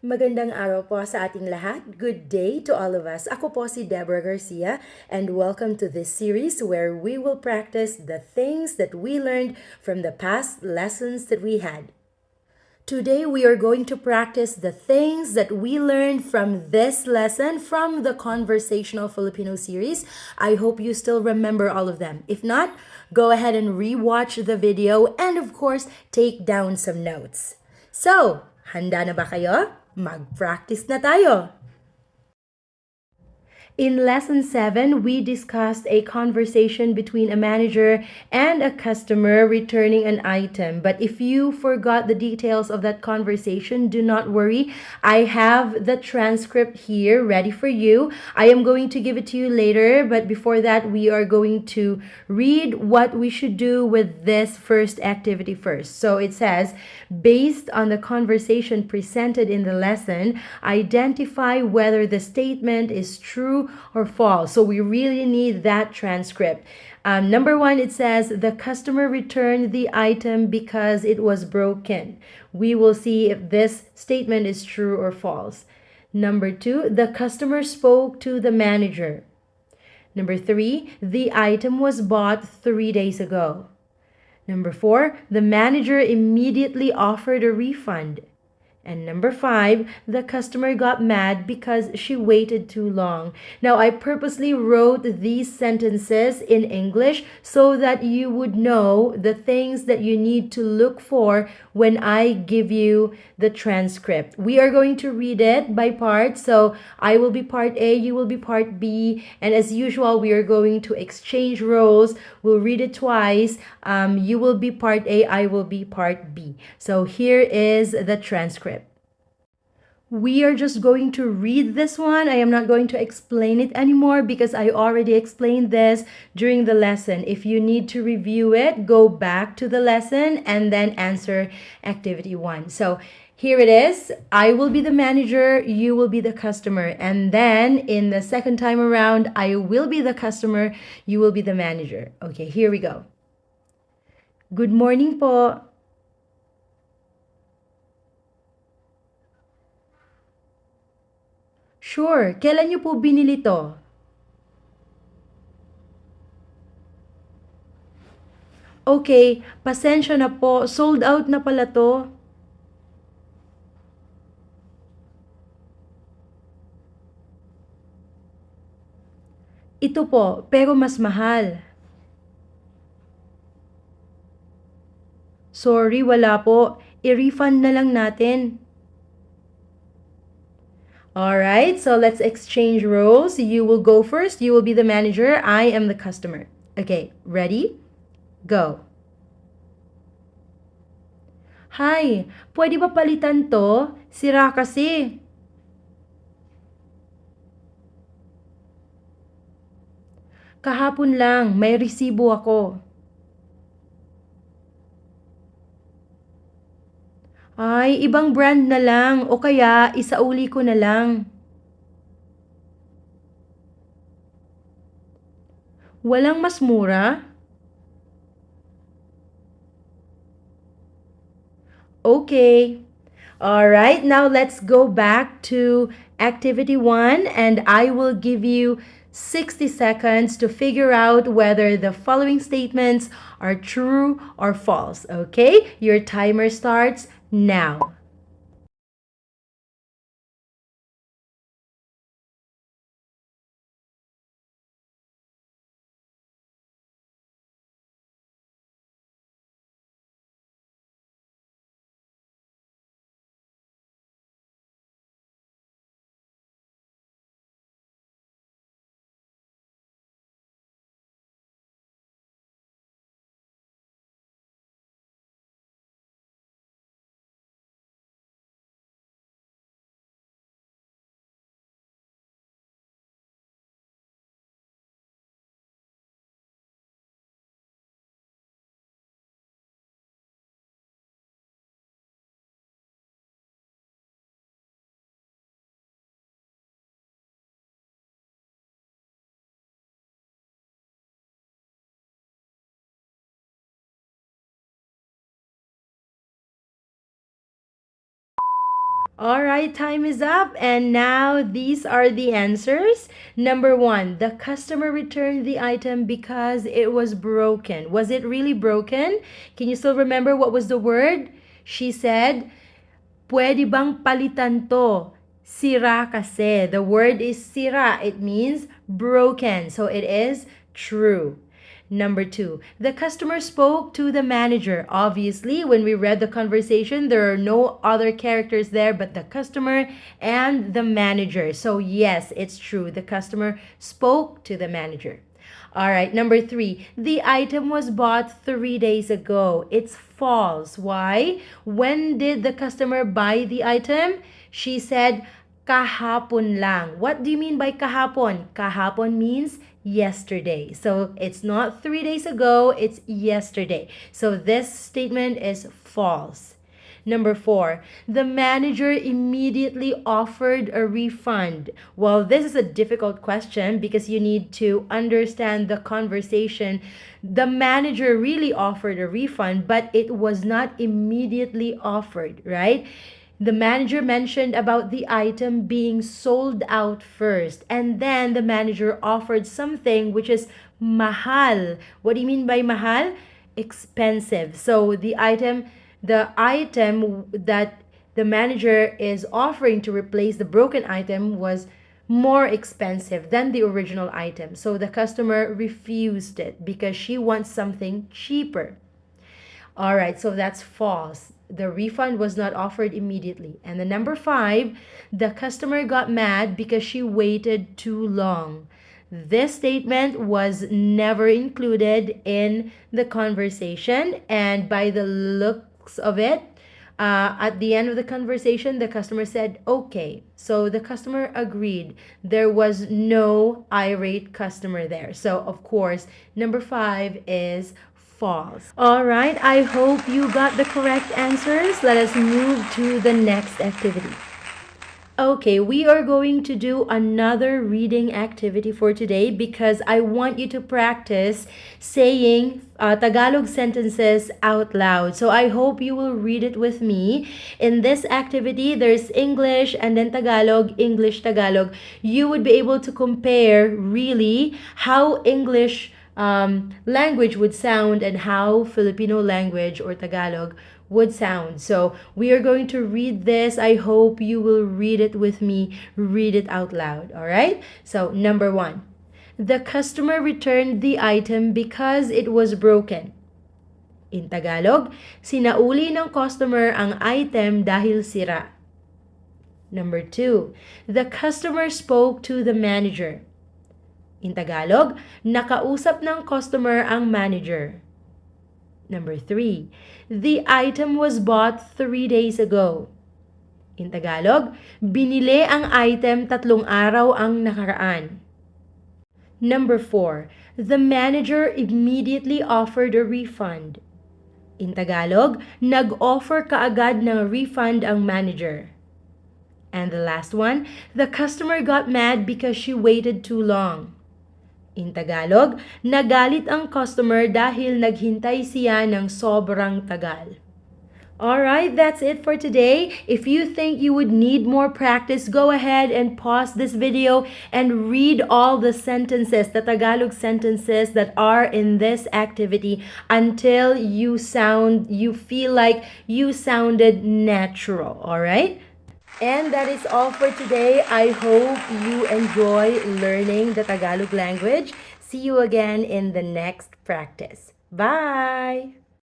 Magandang araw po sa ating lahat. Good day to all of us. Ako po si Deborah Garcia and welcome to this series where we will practice the things that we learned from the past lessons that we had. Today we are going to practice the things that we learned from this lesson from the Conversational Filipino series. I hope you still remember all of them. If not, go ahead and rewatch the video and of course, take down some notes. So, handa na ba kayo? Mag-practice na tayo! In lesson 7, we discussed a conversation between a manager and a customer returning an item. But if you forgot the details of that conversation, do not worry. I have the transcript here ready for you. I am going to give it to you later, but before that, we are going to read what we should do with this first activity first. So it says, based on the conversation presented in the lesson, identify whether the statement is true or false. So we really need that transcript. Number 1, it says the customer returned the item because it was broken. We will see if this statement is true or false. Number 2, the customer spoke to the manager. Number 3, the item was bought 3 days ago. Number 4, the manager immediately offered a refund. And number 5, the customer got mad because she waited too long. Now, I purposely wrote these sentences in English so that you would know the things that you need to look for when I give you the transcript. We are going to read it by parts. So I will be part A, you will be part B. And as usual, we are going to exchange roles. We'll read it twice. You will be part A, I will be part B. So here is the transcript. We are just going to read this one. I am not going to explain it anymore because I already explained this during the lesson. If you need to review it, go back to the lesson and then answer activity 1. So here it is. I will be the manager, you will be the customer. And then in the second time around, I will be the customer, you will be the manager. Okay, here we go. Good morning po. Sure, kailan niyo po binili to? Okay, pasensya na po, sold out na pala to. Ito po, pero mas mahal. Sorry, wala po. I-refund na lang natin. Alright, so let's exchange roles. You will go first. You will be the manager. I am the customer. Okay, ready? Go. Hi, pwede ba palitan to? Sira kasi. Kahapon lang, may resibo ako. Ay, ibang brand na lang o kaya isauli ko na lang. Walang mas mura? Okay. All right, now let's go back to activity 1 and I will give you 60 seconds to figure out whether the following statements are true or false. Okay, your timer starts now. All right, time is up. And now these are the answers. Number one, the customer returned the item because it was broken. Was it really broken? Can you still remember what was the word? She said, "Pwede bang palitan to? Sira kasi." The word is sira. It means broken. So it is true. Number two, the customer spoke to the manager. Obviously, when we read the conversation, there are no other characters there but the customer and the manager. So, yes, it's true. The customer spoke to the manager. All right, number three, the item was bought 3 days ago. It's false. Why? When did the customer buy the item? She said, kahapon lang. What do you mean by kahapon? Kahapon means yesterday. So it's not 3 days ago, it's yesterday. So this statement is false. Number four, the manager immediately offered a refund. Well, this is a difficult question because you need to understand the conversation. The manager really offered a refund, but it was not immediately offered, right? The manager mentioned about the item being sold out first, and then the manager offered something which is mahal. What do you mean by mahal? Expensive. So the item that the manager is offering to replace the broken item was more expensive than the original item. So the customer refused it because she wants something cheaper. All right, so that's false. The refund was not offered immediately. And the number five, the customer got mad because she waited too long. This statement was never included in the conversation, and by the looks of it, at the end of the conversation, the customer said, okay. So the customer agreed. There was no irate customer there. So, of course, number five is false. All right, I hope you got the correct answers. Let us move to the next activity. Okay, we are going to do another reading activity for today because I want you to practice saying Tagalog sentences out loud. So I hope you will read it with me. In this activity, there's English and then Tagalog, English, Tagalog. You would be able to compare really how English language would sound and how Filipino language or Tagalog would sound. So we are going to read this. I hope you will read it with me. Read it out loud. All right? So, number one, the customer returned the item because it was broken. In Tagalog, sinauli ng customer ang item dahil sira. Number two, the customer spoke to the manager. In Tagalog, nakausap ng customer ang manager. Number three, the item was bought 3 days ago. In Tagalog, binili ang item 3 araw ang nakaraan. Number four, the manager immediately offered a refund. In Tagalog, nag-offer kaagad ng refund ang manager. And the last one, the customer got mad because she waited too long. In Tagalog, nagalit ang customer dahil naghintay siya ng sobrang tagal. Alright, that's it for today. If you think you would need more practice, go ahead and pause this video and read all the sentences, the Tagalog sentences that are in this activity until you feel like you sounded natural. Alright? And that is all for today. I hope you enjoy learning the Tagalog language. See you again in the next practice. Bye!